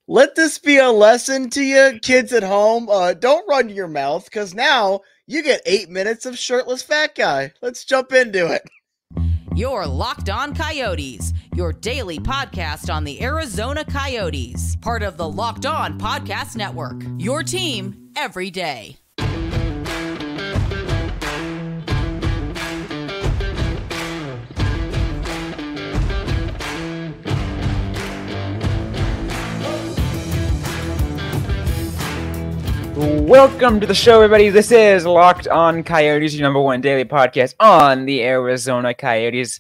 Let this be a lesson to you kids at home. Don't run your mouth, because now you get 8 minutes of shirtless fat guy. Let's jump into it. You're Locked On Coyotes, your daily podcast on the Arizona Coyotes, part of the Locked On Podcast Network, your team every day. Welcome to the show, everybody. This is Locked On Coyotes, your number one daily podcast on the Arizona Coyotes.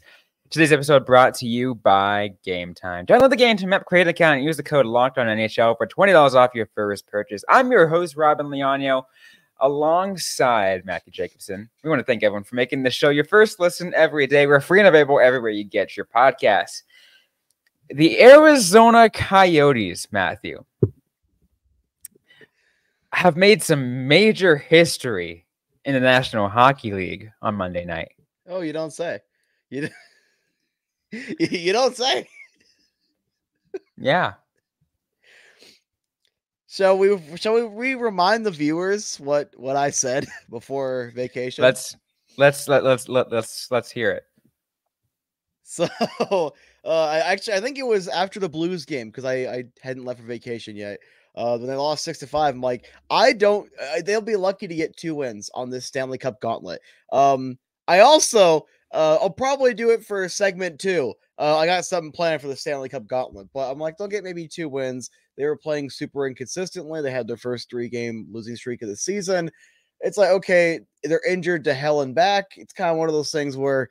Today's episode brought to you by Game Time. Download the Game Time app, create an account, and use the code LOCKEDONNHL for $20 off your first purchase. I'm your host, Robyn Leonio, alongside Matthew Jacobson. We want to thank everyone for making this show your first listen every day. We're free and available everywhere you get your podcasts. The Arizona Coyotes, Matthew, have made some major history in the National Hockey League on Monday night. Oh, you don't say. You don't say. Yeah. Shall we remind the viewers what I said before vacation? Let's hear it. So, I think it was after the Blues game, because I hadn't left for vacation yet. When they lost 6-5, I'm like, they'll be lucky to get 2 wins on this Stanley Cup Gauntlet. I also, I'll probably do it for segment 2. I got something planned for the Stanley Cup Gauntlet, but I'm like, they'll get maybe 2 wins. They were playing super inconsistently. They had their first 3-game losing streak of the season. It's like, okay, they're injured to hell and back. It's kind of one of those things where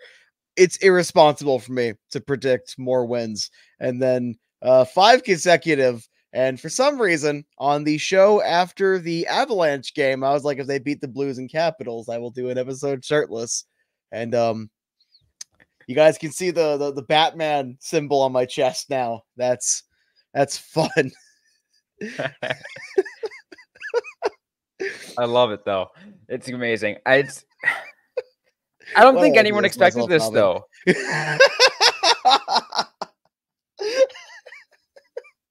it's irresponsible for me to predict more wins. And then 5 consecutive. And for some reason, on the show after the Avalanche game, I was like, if they beat the Blues and Capitals, I will do an episode shirtless. And you guys can see the Batman symbol on my chest now. That's fun. I love it, though. It's amazing. I don't think anyone expected this, though.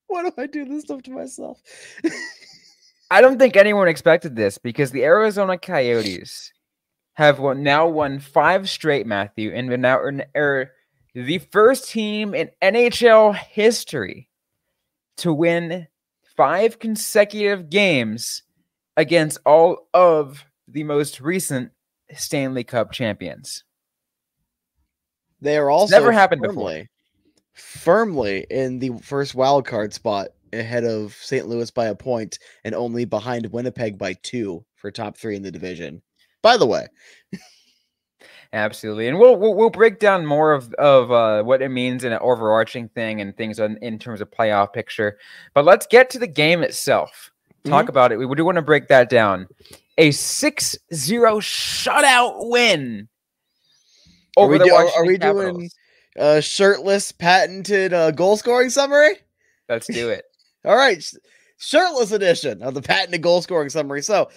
Why do I do this stuff to myself? I don't think anyone expected this, because the Arizona Coyotes have now won 5 straight, Matthew, and are the first team in NHL history to win 5 consecutive games against all of the most recent Stanley Cup champions. They are also never happened before. Firmly in the first wild card spot, ahead of St. Louis by a point and only behind Winnipeg by 2 for top 3 in the division. By the way, absolutely, and we'll break down more of what it means in an overarching thing and things in terms of playoff picture. But let's get to the game itself. Talk about it. We do want to break that down. A 6-0 shutout win over the Washington Capitals. Doing shirtless patented goal scoring summary? Let's do it. All right. Shirtless edition of the patented goal scoring summary. So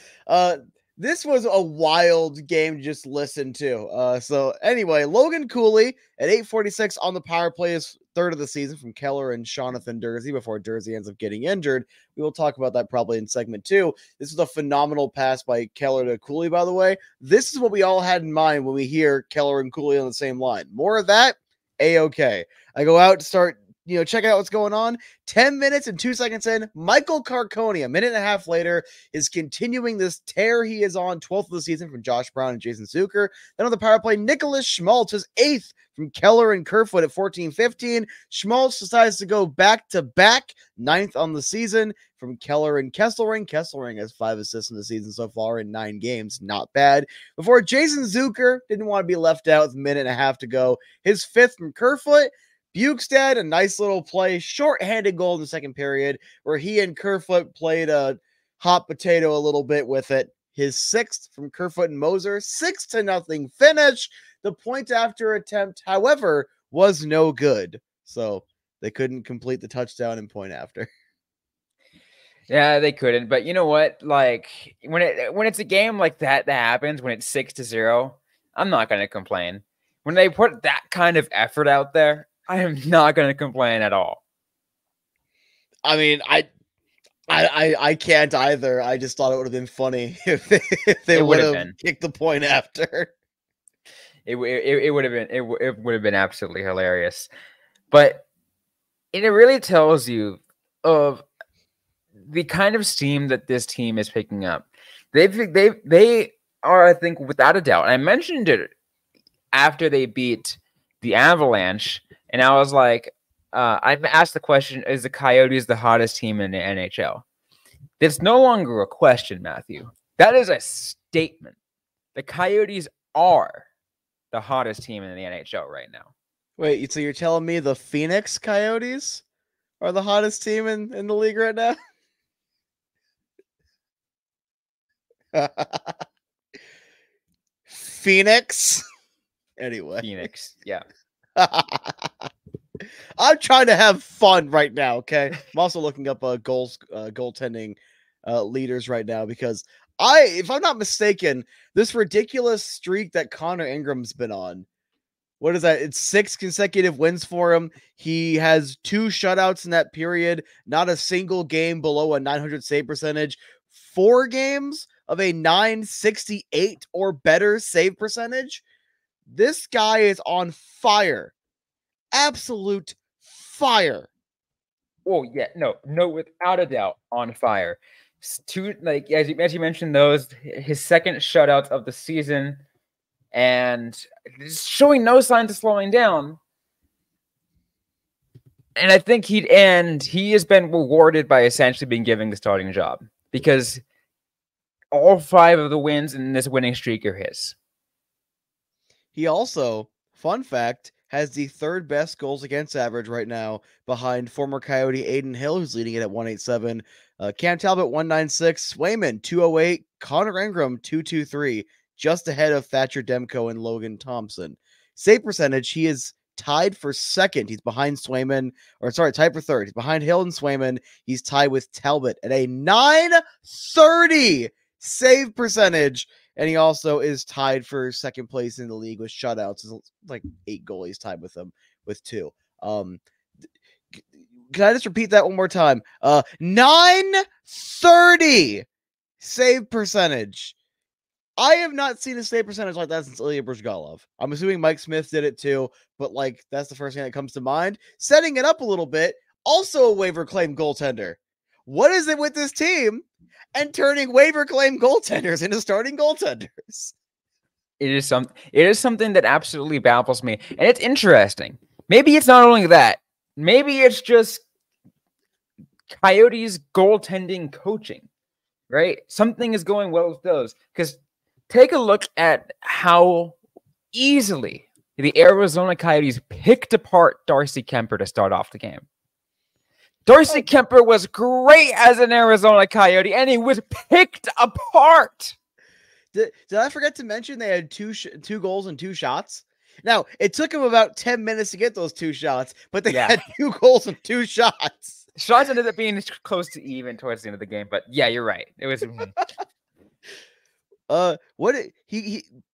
this was a wild game to just listen to. So anyway, Logan Cooley at 8:46 on the power play is 3rd of the season from Keller and Sean Durzi before Durzi ends up getting injured. We will talk about that probably in segment 2. This was a phenomenal pass by Keller to Cooley, by the way. This is what we all had in mind when we hear Keller and Cooley on the same line. More of that, A-okay. I go out to start, checking out what's going on. 10 minutes and 2 seconds in, Michael Carcone, a minute and a half later, is continuing this tear he is on, 12th of the season from Josh Brown and Jason Zucker. Then on the power play, Nicholas Schmaltz is 8th from Keller and Kerfoot at 14-15. Schmaltz decides to go back-to-back, 9th on the season from Keller and Kesselring. Kesselring has 5 assists in the season so far in 9 games. Not bad. Before Jason Zucker didn't want to be left out with a minute and a half to go. His 5th from Kerfoot. Bukestad, a nice little play, short-handed goal in the second period, where he and Kerfoot played a hot potato a little bit with it. His 6th from Kerfoot and Moser, 6-0 finish. The point after attempt, however, was no good. So they couldn't complete the touchdown and point after. Yeah, they couldn't. But you know what? Like when it's a game like that happens, when it's 6-0, I'm not going to complain. When they put that kind of effort out there, I am not going to complain at all. I mean, I can't either. I just thought it would have been funny if they would have kicked the point after. It would have been absolutely hilarious. But it really tells you of the kind of steam that this team is picking up. They are, I think, without a doubt. I mentioned it after they beat the Avalanche, and I was like, I asked the question: is the Coyotes the hottest team in the NHL? It's no longer a question, Matthew. That is a statement. The Coyotes are the hottest team in the NHL right now. Wait, so you're telling me the Phoenix Coyotes are the hottest team in the league right now? Phoenix? Anyway. Phoenix, yeah. I'm trying to have fun right now, okay? I'm also looking up goaltending leaders right now because if I'm not mistaken, this ridiculous streak that Connor Ingram's been on, what is that? It's 6 consecutive wins for him. He has 2 shutouts in that period, not a single game below a 900 save percentage, 4 games of a 968 or better save percentage. This guy is on fire. Absolute fire. Oh yeah, no, without a doubt, on fire. Like as you mentioned, those his second shutout of the season, and showing no signs of slowing down. And I think he has been rewarded by essentially being given the starting job because all 5 of the wins in this winning streak are his. He also, fun fact, has the 3rd best goals against average right now behind former Coyote Aiden Hill, who's leading it at 187. Cam Talbot, 196. Swayman, 208. Connor Ingram, 223. Just ahead of Thatcher Demko and Logan Thompson. Save percentage, he is tied for 2nd. He's behind Swayman, tied for 3rd. He's behind Hill and Swayman. He's tied with Talbot at a 930 save percentage. And he also is tied for 2nd place in the league with shutouts. It's like 8 goalies tied with him with 2. Can I just repeat that one more time? 930 save percentage. I have not seen a save percentage like that since Ilya Bryzgalov. I'm assuming Mike Smith did it too, but like that's the first thing that comes to mind. Setting it up a little bit, also a waiver claim goaltender. What is it with this team and turning waiver claim goaltenders into starting goaltenders? It is something that absolutely baffles me, and it's interesting. Maybe it's not only that. Maybe it's just Coyotes goaltending coaching, right? Something is going well with those because take a look at how easily the Arizona Coyotes picked apart Darcy Kemper to start off the game. Darcy Kemper was great as an Arizona Coyote, and he was picked apart. Did I forget to mention they had 2 goals and 2 shots? Now, it took them about 10 minutes to get those 2 shots, but they had 2 goals and 2 shots. Shots ended up being close to even towards the end of the game, but yeah, you're right. It was...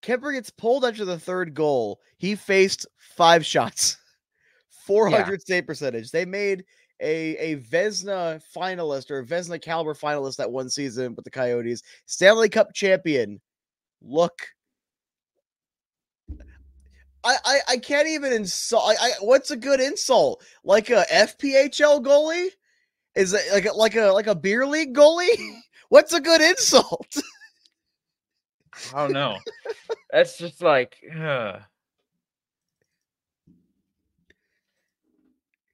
Kemper gets pulled after the 3rd goal. He faced 5 shots. 400 save percentage. They made a Vezina finalist or a Vezina caliber finalist that one season with the Coyotes. Stanley Cup champion. Look. I can't even insult. What's a good insult? Like a FPHL goalie? Is it like a beer league goalie? What's a good insult? I don't know. That's just like,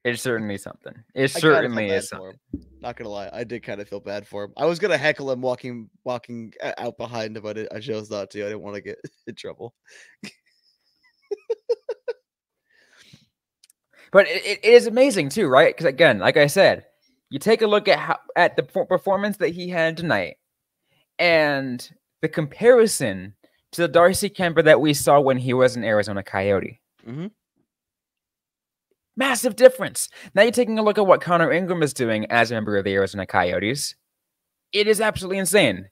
it's certainly something. It certainly is something. Not gonna lie, I did kind of feel bad for him. I was gonna heckle him walking out behind him, but I chose not to. I didn't want to get in trouble. But it is amazing too, right? Because again, like I said, you take a look at the performance that he had tonight, and the comparison to the Darcy Kemper that we saw when he was an Arizona Coyote. Mm-hmm. Massive difference. Now you're taking a look at what Connor Ingram is doing as a member of the Arizona Coyotes. It is absolutely insane.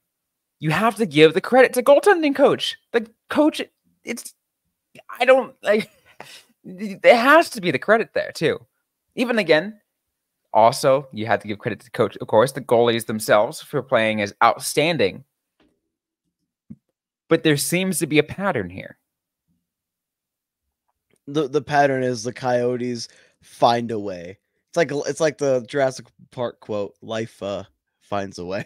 You have to give the credit to goaltending coach. The coach, there has to be the credit there too. Even again, Also, you have to give credit to the coach, of course, the goalies themselves for playing as outstanding. But there seems to be a pattern here. The pattern is the Coyotes find a way. It's like the Jurassic Park quote, life finds a way.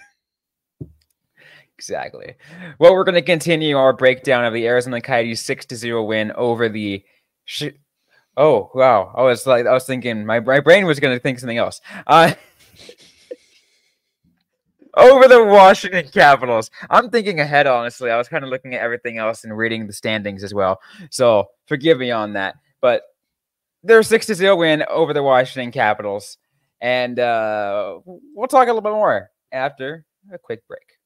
Exactly. Well, we're going to continue our breakdown of the Arizona Coyotes 6-0 win over the oh, wow. I was thinking my brain was going to think something else. Over the Washington Capitals. I'm thinking ahead, honestly. I was kind of looking at everything else and reading the standings as well. So forgive me on that. But they're 6-0 win over the Washington Capitals. And we'll talk a little bit more after a quick break.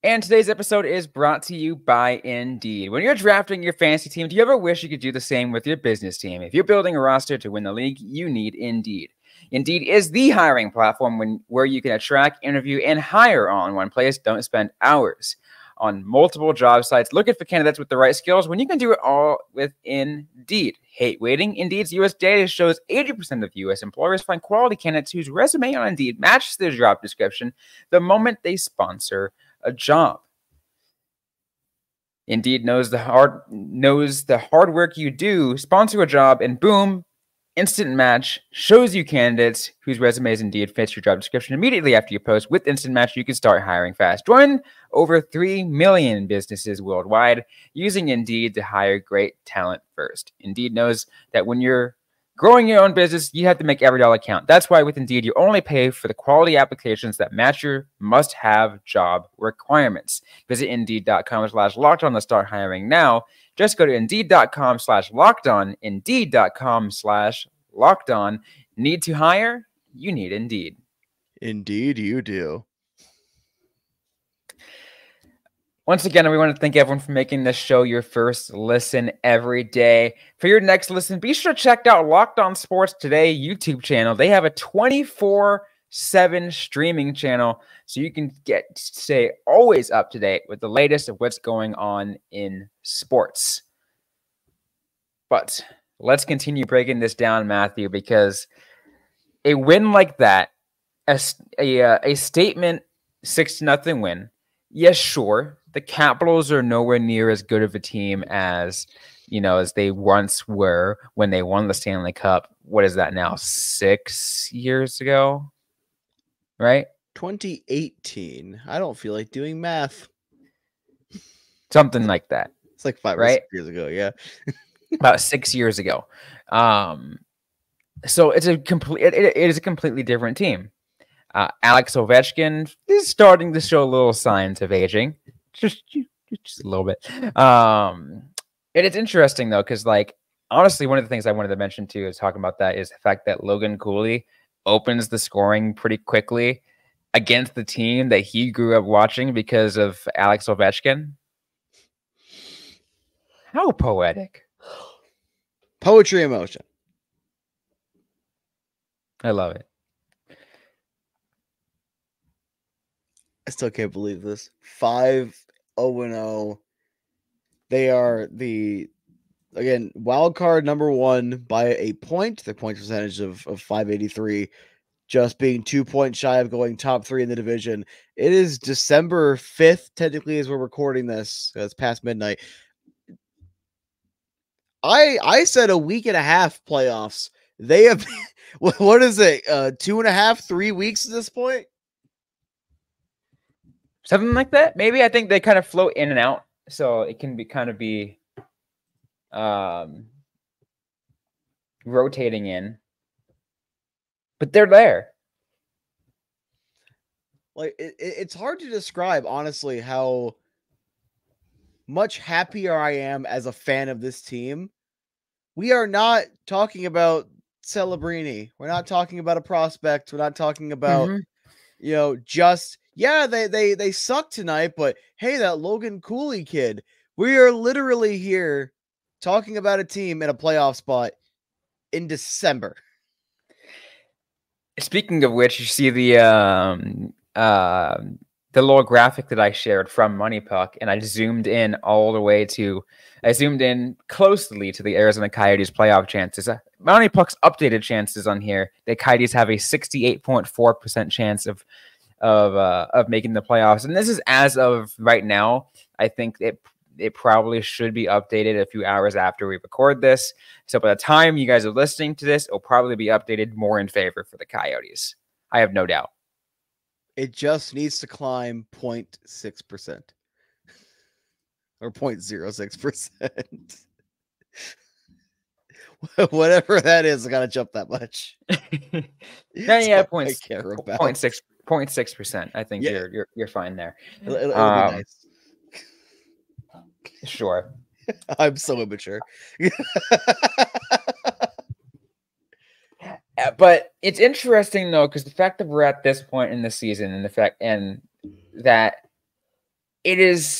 And today's episode is brought to you by Indeed. When you're drafting your fantasy team, do you ever wish you could do the same with your business team? If you're building a roster to win the league, you need Indeed. Indeed is the hiring platform where you can attract, interview, and hire all in one place. Don't spend hours on multiple job sites looking for candidates with the right skills when you can do it all with Indeed. Hate waiting? Indeed's U.S. data shows 80% of U.S. employers find quality candidates whose resume on Indeed matches their job description the moment they sponsor a job. Indeed knows the hard work you do, sponsor a job, and boom, instant match shows you candidates whose resumes Indeed fits your job description immediately after you post. With Instant Match, you can start hiring fast. Join over 3 million businesses worldwide using Indeed to hire great talent first. Indeed knows that when you're growing your own business, you have to make every dollar count. That's why with Indeed, you only pay for the quality applications that match your must-have job requirements. Visit Indeed.com/lockedon to start hiring now. Just go to Indeed.com/lockedon, Indeed.com/lockedon. Need to hire? You need Indeed. Indeed, you do. Once again, we want to thank everyone for making this show your first listen every day. For your next listen, be sure to check out Locked On Sports Today YouTube channel. They have a 24/7 streaming channel, so you can stay always up to date with the latest of what's going on in sports. But let's continue breaking this down, Matthew, because a win like that, a statement 6-0 win, yes, sure. The Capitals are nowhere near as good of a team as they once were when they won the Stanley Cup. What is that now? 6 years ago, right? 2018. I don't feel like doing math. Something like that. It's like 5 or 6 years ago. Yeah, about 6 years ago. So it is a completely different team. Alex Ovechkin is starting to show little signs of aging. Just a little bit. It's interesting though, because honestly, one of the things I wanted to mention too is talking about that is the fact that Logan Cooley opens the scoring pretty quickly against the team that he grew up watching because of Alex Ovechkin. How poetic. Poetry in motion. I love it. I still can't believe this. 5-0-0. They are wild card number 1 by a point. Their point percentage of 583, just being 2 points shy of going top 3 in the division. It is December 5th, technically, as we're recording this. It's past midnight. I said a week and a half playoffs. They have, what is it? 2.5, 3 weeks at this point? Something like that. Maybe. I think they kind of float in and out. So it can be rotating in. But they're there. It's hard to describe, honestly, how much happier I am as a fan of this team. We are not talking about Celebrini. We're not talking about a prospect. We're not talking about, they suck tonight, but hey, that Logan Cooley kid. We are literally here talking about a team in a playoff spot in December. Speaking of which, you see the the little graphic that I shared from Money Puck, and I zoomed in closely to the Arizona Coyotes playoff chances. Money Puck's updated chances on here. The Coyotes have a 68.4% chance of making the playoffs, and this is as of right now. I think it probably should be updated a few hours after we record this. So by the time you guys are listening to this, it'll probably be updated more in favor for the Coyotes. I have no doubt. It just needs to climb 0.6% or 0.06%. Whatever that is, I gotta jump that much. Yeah, I care about 0.6%. I think you're fine there. It'll be nice. Sure. I'm so immature. But it's interesting though, because the fact that we're at this point in the season, and that it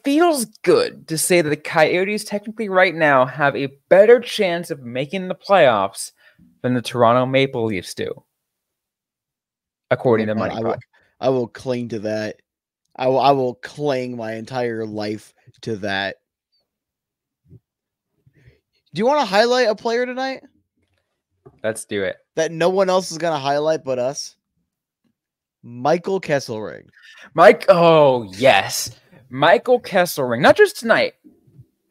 feels good to say that the Coyotes technically right now have a better chance of making the playoffs than the Toronto Maple Leafs do, according to Money Puck. I will cling to that. I will cling my entire life to that. Do you want to highlight a player tonight? Let's do it. That no one else is going to highlight but us. Michael Kesselring. Oh, yes. Michael Kesselring. Not just tonight.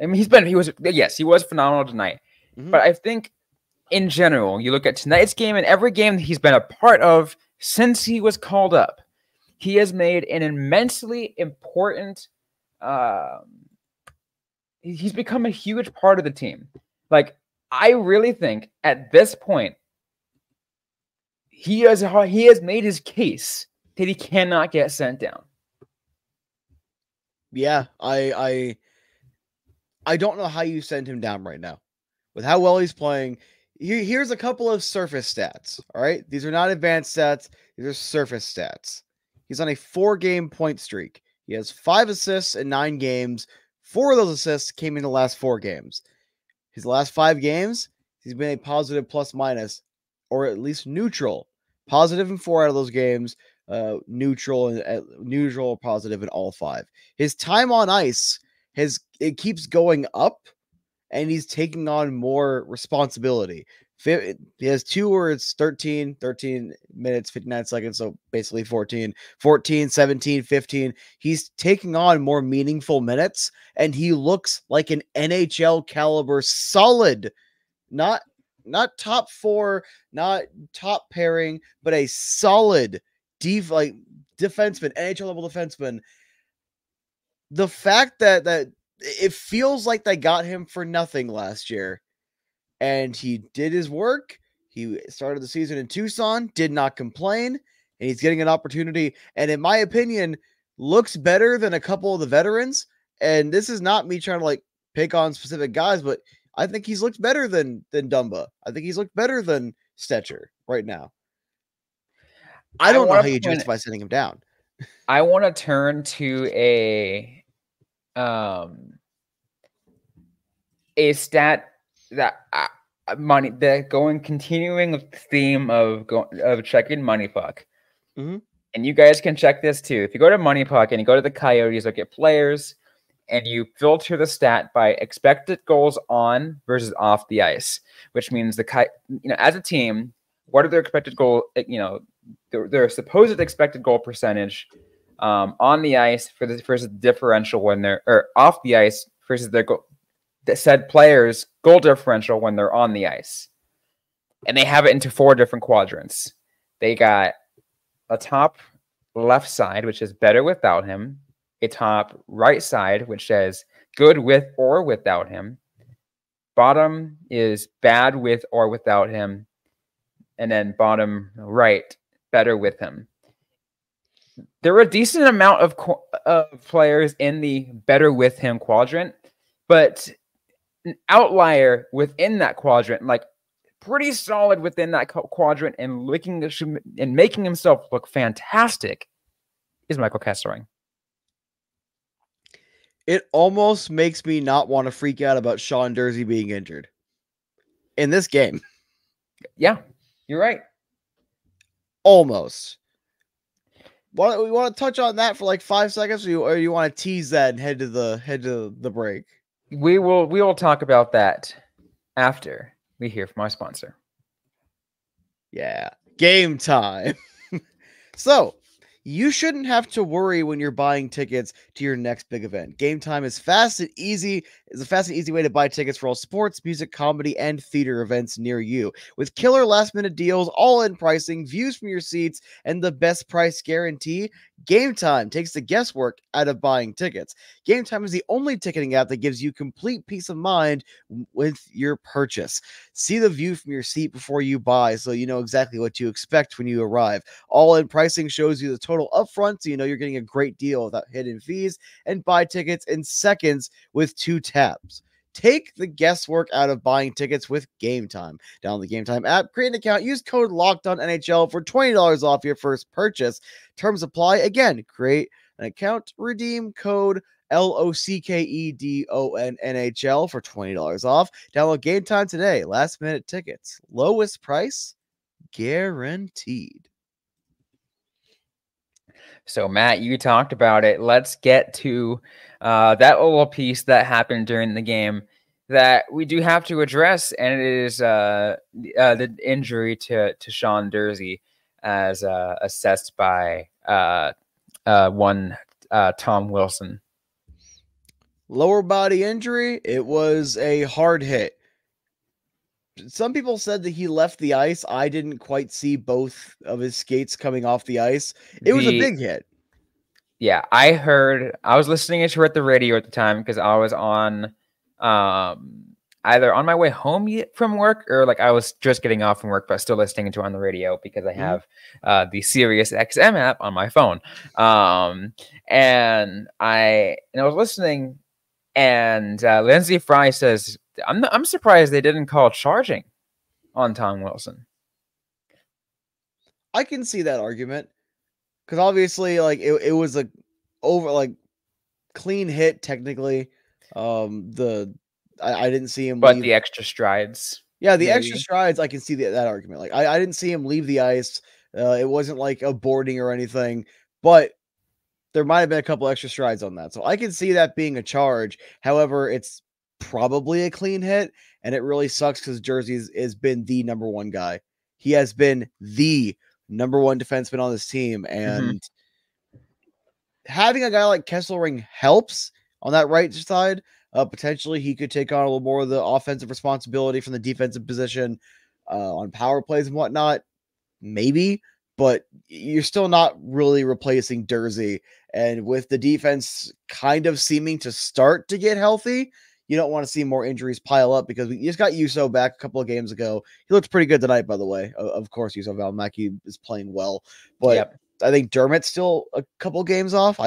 I mean, he was phenomenal tonight. Mm-hmm. But I think in general, you look at tonight's game and every game that he's been a part of since he was called up, he has made an immensely important he's become a huge part of the team. Like, I really think at this point, he has made his case that he cannot get sent down. Yeah, I don't know how you send him down right now. With how well he's playing, here's a couple of surface stats, all right? These are not advanced stats. These are surface stats. He's on a 4-game point streak. He has 5 assists in 9 games. 4 of those assists came in the last 4 games. His last 5 games, he's been a positive plus minus, or at least neutral. Positive in 4 out of those games, neutral or positive in all 5. His time on ice it keeps going up, and he's taking on more responsibility. He has 2 where it's 13 minutes, 59 seconds, so basically 14, 17, 15. He's taking on more meaningful minutes, and he looks like an NHL caliber solid, not top 4, not top pairing, but a solid defenseman, NHL level defenseman. The fact that it feels like they got him for nothing last year, and he did his work. He started the season in Tucson, did not complain, and he's getting an opportunity, and in my opinion, looks better than a couple of the veterans. And this is not me trying to pick on specific guys, but I think he's looked better than Dumba. I think he's looked better than Stetcher right now. I don't know how you justify sending him down. I want to turn to a stat that continuing the theme of checking Money Puck. Mm-hmm. And you guys can check this too. If you go to Money Puck and you go to the Coyotes, look at players, and you filter the stat by expected goals on versus off the ice, which means as a team, what are their expected goal, their supposed expected goal percentage on the ice versus the differential when they're, or off the ice versus their said players' goal differential when they're on the ice. And they have it into 4 different quadrants. They got a top left side, which is better without him, a top right side, which says good with or without him. Bottom is bad with or without him. And then bottom right, better with him. There are a decent amount of players in the better with him quadrant, but an outlier within that quadrant, pretty solid within that quadrant and making himself look fantastic, is Michael Kesselring. It almost makes me not want to freak out about Sean Durzi being injured in this game. Yeah, you're right. Almost. We want to touch on that for like 5 seconds, or you want to tease that and head to the break? We will talk about that after we hear from our sponsor. Yeah, Game Time. So, you shouldn't have to worry when you're buying tickets to your next big event. Game Time is fast and easy. It's a fast and easy way to buy tickets for all sports, music, comedy, and theater events near you. With killer last-minute deals, all-in pricing, views from your seats, and the best price guarantee, Game Time takes the guesswork out of buying tickets. Game Time is the only ticketing app that gives you complete peace of mind with your purchase. See the view from your seat before you buy, so you know exactly what to expect when you arrive. All-in pricing shows you the total upfront, so you know you're getting a great deal without hidden fees, and buy tickets in seconds with 2 taps. Take the guesswork out of buying tickets with Game Time. Download the Game Time app, create an account, use code LOCKEDONNHL for $20 off your first purchase. Terms apply. Again, create an account, redeem code LOCKEDONNHL for $20 off. Download Game Time today. Last minute tickets. Lowest price guaranteed. So, Matt, you talked about it. Let's get to that little piece that happened during the game that we do have to address, and it is the injury to Sean Durzi as assessed by one Tom Wilson. Lower body injury. It was a hard hit. Some people said that he left the ice. I didn't quite see both of his skates coming off the ice. It was a big hit. Yeah, I was listening to it at the radio at the time because I was on either on my way home from work or like I was just getting off from work, but still listening to it on the radio because I have the Sirius XM app on my phone. And I was listening, and Lindsey Fry says, I'm surprised they didn't call charging on Tom Wilson. I can see that argument because obviously, like it was a clean hit technically. I didn't see him, but the extra strides. Yeah, the extra strides. I can see that argument. Like I didn't see him leave the ice. It wasn't like a boarding or anything, but there might have been a couple extra strides on that. So I can see that being a charge. However, it's probably a clean hit, and it really sucks because Jersey has been the number one guy. He has been the number one defenseman on this team, and having a guy like Kesselring helps on that right side. Potentially, he could take on a little more of the offensive responsibility from the defensive position on power plays and whatnot. Maybe, but you're still not really replacing Durzi. And with the defense kind of seeming to start to get healthy, you don't want to see more injuries pile up because we just got Yuso back a couple of games ago. He looked pretty good tonight, by the way. Of course, Yuso Valimaki is playing well, but I think Dermott's still a couple games off.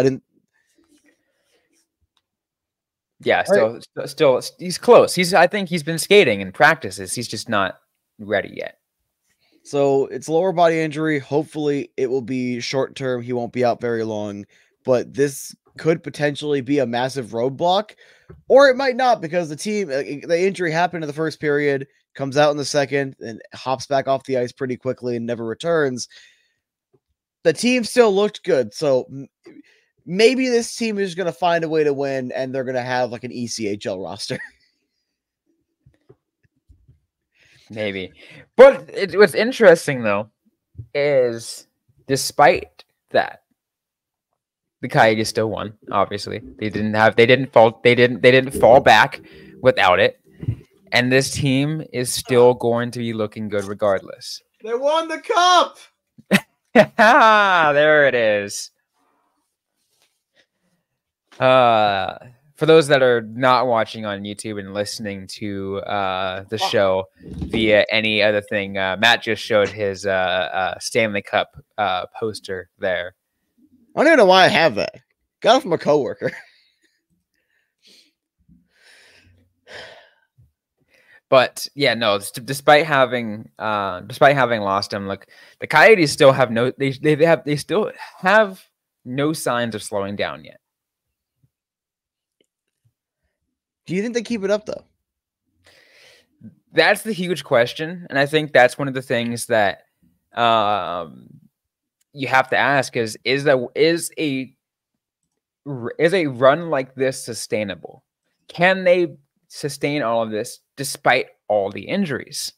Yeah, still, he's close. I think he's been skating in practices. He's just not ready yet. So it's lower body injury. Hopefully it will be short term. He won't be out very long, but this could potentially be a massive roadblock, or it might not because the injury happened in the first period, comes out in the second, and hops back off the ice pretty quickly and never returns. The team still looked good. So maybe this team is going to find a way to win, and they're going to have like an ECHL roster. Maybe. But what's interesting, though, is despite that, the Coyotes still won. Obviously, they didn't fall back without it, and this team is still going to be looking good regardless. They won the cup. There it is. For those that are not watching on YouTube and listening to the show via any other thing, Matt just showed his Stanley Cup poster there. I don't even know why I have that. Got it from a coworker. But yeah, no. Despite having lost him, look, the Coyotes still have they still have no signs of slowing down yet. Do you think they keep it up, though? That's the huge question, and I think that's one of the things that you have to ask is a run like this sustainable? Can they sustain all of this despite all the injuries,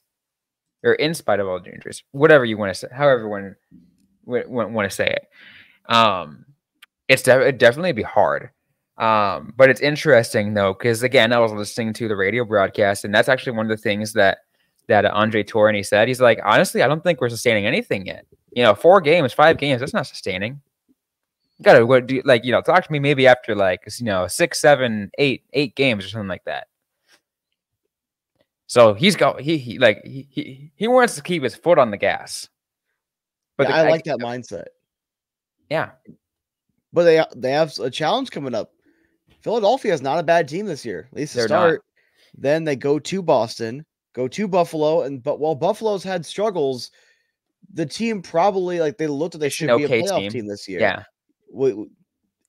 or in spite of all the injuries, whatever you want to say, however want to say it. It'd definitely be hard. But it's interesting though, because again, I was listening to the radio broadcast, and that's actually one of the things that Andre Tourigny said. He's like, honestly, I don't think we're sustaining anything yet. 4 games, 5 games, that's not sustaining. You gotta do, talk to me maybe after 6, 7, 8 games or something like that. So he wants to keep his foot on the gas. But I like that mindset. Yeah. But they have a challenge coming up. Philadelphia is not a bad team this year, at least to start. Not. Then they go to Boston, go to Buffalo, but while Buffalo's had struggles, the team probably they looked at they should be a playoff team this year. Yeah.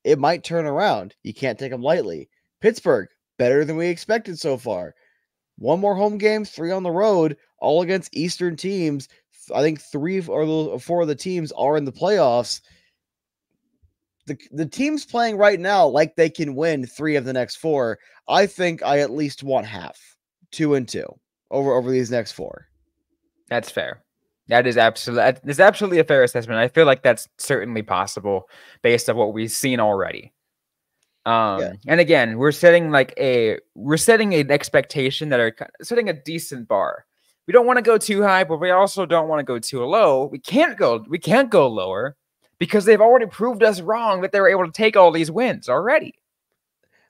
It might turn around. You can't take them lightly. Pittsburgh, better than we expected so far. 1 more home game, 3 on the road, all against Eastern teams. I think 3 or 4 of the teams are in the playoffs. The teams playing right now like they can win 3 of the next 4. I think I at least want half, 2 and 2 over these next 4. That's fair. That is absolutely a fair assessment. I feel like that's certainly possible based on what we've seen already. And again, we're setting an expectation that are setting a decent bar. We don't want to go too high, but we also don't want to go too low. We can't go lower because they've already proved us wrong that they were able to take all these wins already.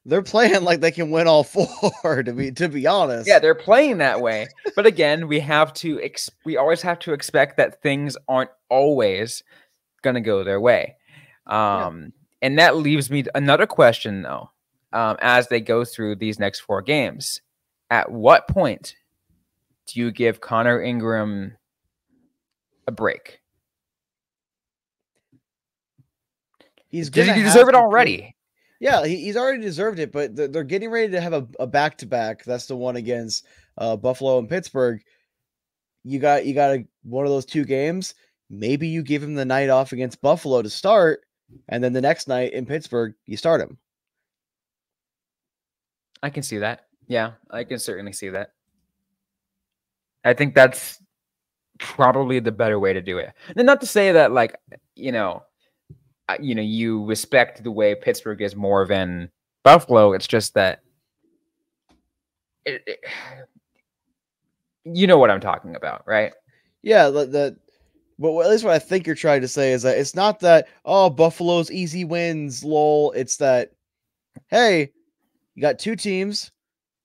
They're playing like they can win all 4, to be honest. Yeah, they're playing that way. But again, we always have to expect that things aren't always going to go their way. And that leaves me another question, though, as they go through these next 4 games. At what point do you give Connor Ingram a break? Does he deserve it already? Yeah, he's already deserved it, but they're getting ready to have a back-to-back. That's the one against Buffalo and Pittsburgh. You got one of those 2 games. Maybe you give him the night off against Buffalo to start, and then the next night in Pittsburgh, you start him. I can see that. Yeah, I can certainly see that. I think that's probably the better way to do it. And not to say that, you respect the way Pittsburgh is more than Buffalo. It's just that you know what I'm talking about, right? Yeah, but at least what I think you're trying to say is that it's not that, Buffalo's easy wins, lol. It's that, hey, you got 2 teams.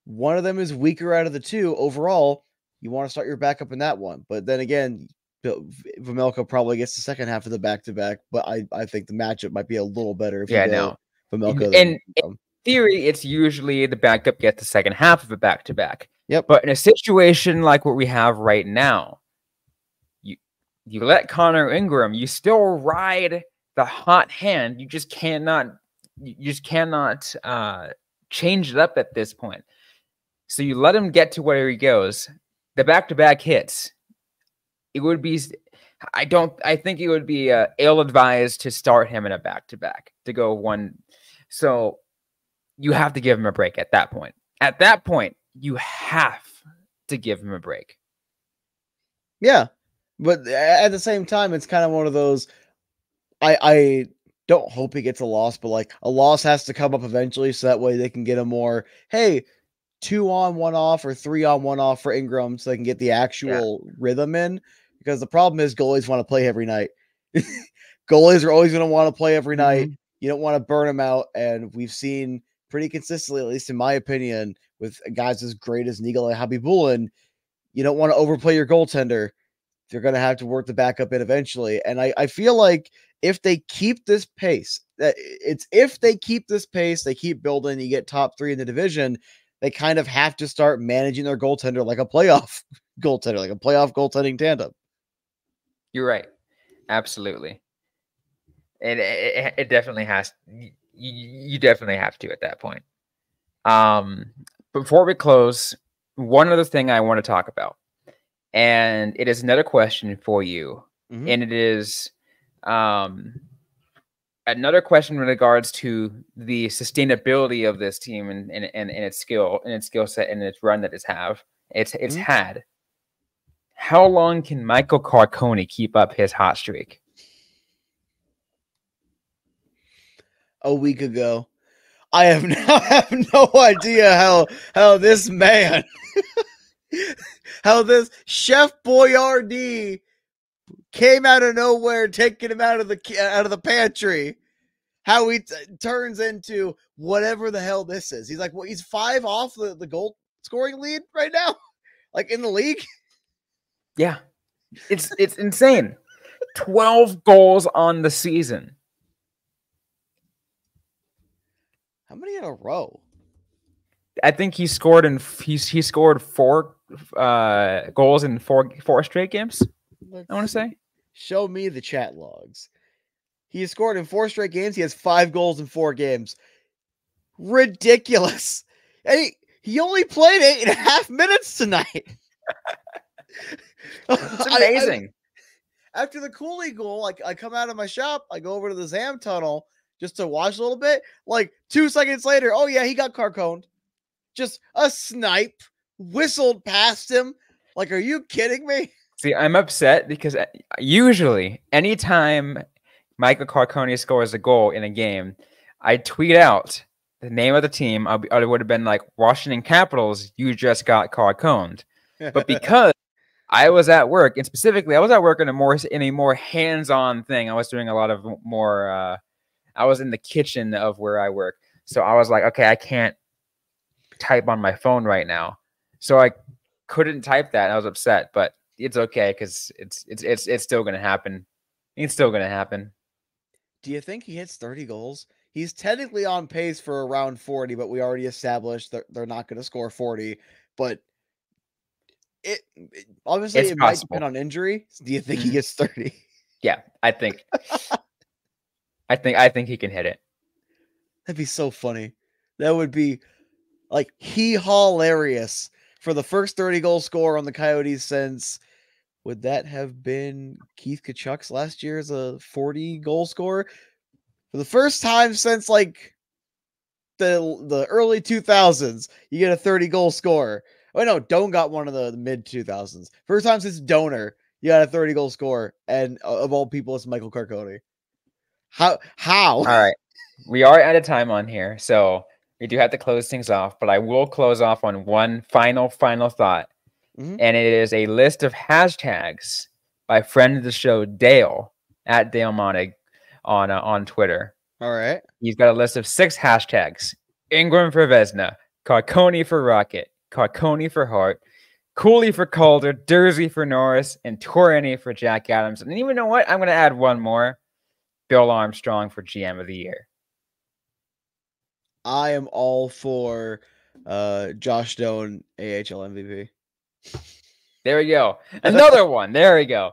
One of them is weaker out of the 2 overall. You want to start your backup in that one. But then again, Vejmelka probably gets the second half of the back-to-back, but I think the matchup might be a little better if Vejmelka. In theory, it's usually the backup gets the second half of a back-to-back. Yep. But in a situation like what we have right now, you let Connor Ingram, you still ride the hot hand. You just cannot change it up at this point. So you let him get to where he goes. The back-to-back hits. It would be, I think it would be ill-advised to start him in a back-to-back to go 1. So you have to give him a break at that point. At that point, you have to give him a break. Yeah. But at the same time, it's kind of one of those, I don't hope he gets a loss, but a loss has to come up eventually. So that way they can get a more, hey, 2 on, 1 off, or 3 on, 1 off for Ingram so they can get the actual rhythm in. Because the problem is goalies want to play every night. Goalies are always going to want to play every night. You don't want to burn them out. And we've seen pretty consistently, at least in my opinion, with guys as great as Nikolai Khabibulin, you don't want to overplay your goaltender. They're going to have to work the backup in eventually. And I feel like if they keep this pace, they keep building, you get top 3 in the division, they kind of have to start managing their goaltender like a playoff goaltender, like a playoff goaltending tandem. You're right. Absolutely. And it definitely has, you definitely have to at that point. Before we close, one other thing I want to talk about, and it is another question for you. And it is, Another question in regards to the sustainability of this team and its skill set and its run that it's had. How long can Michael Carcone keep up his hot streak? A week ago. I have no idea how this man, how this Chef Boyardee came out of nowhere, taking him out of the pantry. How he turns into whatever the hell this is. He's like, well, he's 5 off the goal scoring lead right now, like in the league. Yeah, it's insane. 12 goals on the season. How many in a row? I think he scored 4 goals in four straight games. I want to say. Show me the chat logs. He has scored in 4 straight games. He has 5 goals in 4 games. Ridiculous. And he only played 8.5 minutes tonight. It's amazing. After the Cooley goal, I come out of my shop. I go over to the Zam tunnel just to watch a little bit. Like 2 seconds later, oh yeah, he got Carconed. Just a snipe whistled past him. Like, are you kidding me? See, I'm upset because usually anytime Michael Carcone scores a goal in a game, I tweet out the name of the team. I would have been like, Washington Capitals, you just got Carconed. But because I was at work, and specifically I was at work in a more hands-on thing. I was doing a lot of more I was in the kitchen of where I work. So I was like, okay, I can't type on my phone right now. So I couldn't type that. I was upset, but it's okay because it's still gonna happen. It's still gonna happen. Do you think he hits 30 goals? He's technically on pace for around 40, but we already established that they're not going to score 40. But it obviously it's it possible. might depend on injury. Do you think he gets 30? Yeah, I think he can hit it. That'd be so funny. That would be like hilarious for the first 30 goal scorer on the Coyotes since. Would that have been Keith Tkachuk's last year as a 40 goal scorer? For the first time since like the early 2000s, you get a 30 goal scorer. Oh no, Doan got one of the mid 2000s. First time since Donor, you got a 30 goal scorer, and of all people, it's Michael Carcone. How? All right, we are out of time on here, so we do have to close things off. But I will close off on one final thought. And it is a list of hashtags by friend of the show, Dale, at Dale Monig on Twitter. All right. He's got a list of 6 hashtags. Ingram for Vezina, Carcone for Rocket, Carcone for Hart, Cooley for Calder, Durzi for Norris, and Torreni for Jack Adams. And even know what? I'm going to add one more. Bill Armstrong for GM of the Year. I am all for Josh Doan, AHL MVP. There we go. Another one. There we go.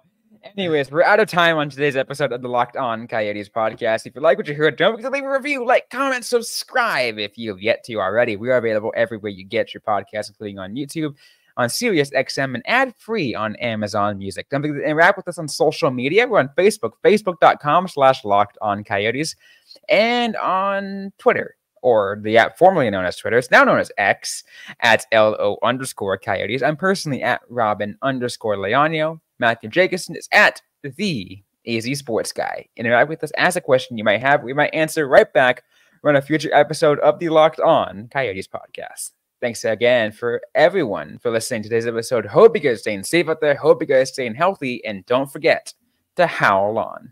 Anyways, we're out of time on today's episode of the Locked On Coyotes podcast. If you like what you heard, don't forget to leave a review, like, comment, subscribe if you've yet to already. We are available everywhere you get your podcast, including on YouTube, on SiriusXM, and ad-free on Amazon Music. Don't forget to interact with us on social media. We're on Facebook, facebook.com/LockedOnCoyotes, and on Twitter, or the app formerly known as Twitter. It's now known as X, at @LO_Coyotes. I'm personally at Robyn_Leonio. Matthew Jacobson is at the AZ Sports Guy. Interact with us, ask a question you might have. We might answer right back on a future episode of the Locked On Coyotes podcast. Thanks again for everyone for listening to today's episode. Hope you guys are staying safe out there. Hope you guys are staying healthy. And don't forget to howl on.